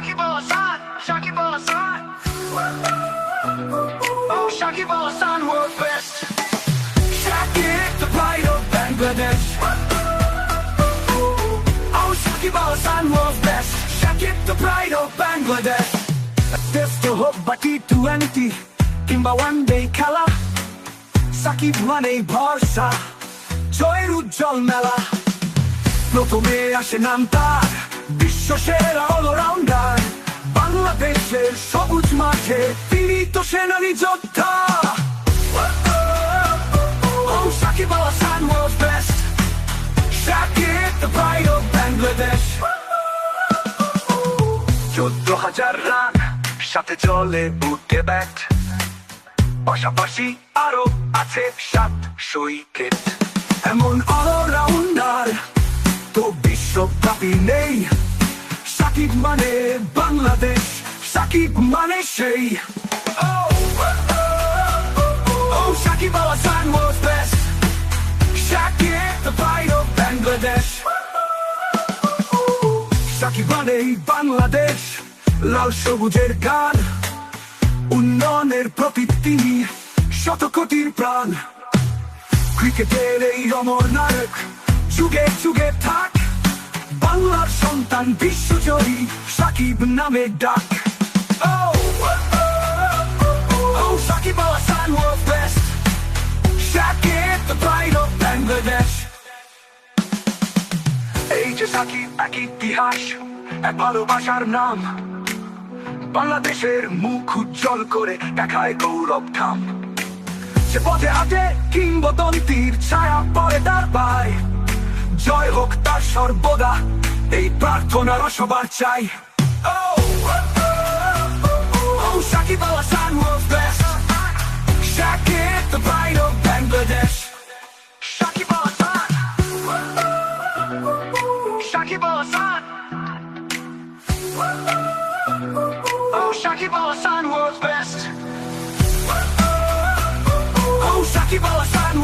Shakib Al Hasan, Shakib Al Hasan. Oh, Shakib Al Hasan, world's best. Shakib, the pride of Bangladesh. Oh, Shakib Al Hasan, world's best. Shakib, the pride of Bangladesh. Test হোক বা T20 কিংবা one day খেলা, সাকিব মানেই ভরসা, জয়ের উজ্জ্বল মেলা। প্রথমে আসে নাম তার, বিশ্ব সেরা অলরাউন্ডার। বাংলাদেশের সবুজ মাঠে তিনি তো সেনানী যোদ্ধা। Oh, Shakib Al Hasan, world's best. Shakib, the pride of Bangladesh. 14,000 run, সাথে চলে বুটে ব্যাট, পাশাপাশি আরো আছে 700 উইকেট। এমন অলরাউন্ডার তো বিশ্বব্যাপী নেই। সাকিব মানে বাংলাদেশ, সাকিব মানে সেই। Oh, Shakib Al Hasan, world's best. Shakib, the pride of Bangladesh. Shakib মানেই বাংলাদেশ, লাল সবুজের গান, উন্নয়নের প্রতীক তিনি, শত কোটির প্রাণ। ক্রিকেটের এই অমর নায়ক যুগে যুগে থাক, বাংলার সন্তান বিশ্বজয়ী, সাকিব নামে ডাক। Oh, Shakib Al Hasan, world's best. Shakib, the pride of Bangladesh. এই যে সাকিব, এক ইতিহাস, এক ভালোবাসার নাম, বাংলাদেশের মুখ উজ্জ্বল করে দেখায় গৌরব ধাম। সে পথে হাঁটে কিংবদন্তির ছায়া পরে তার পায়, জয় হোক তার সর্বদা, এই প্রার্থনার সবার চাই। Oh, Shakib Al Hasan, world's best. Shakib, the pride of Bangladesh. Shakib Al Hasan, Shakib Al Hasan. Oh, Shakib Al Hasan, world's best. Oh, Shakib Al Hasan,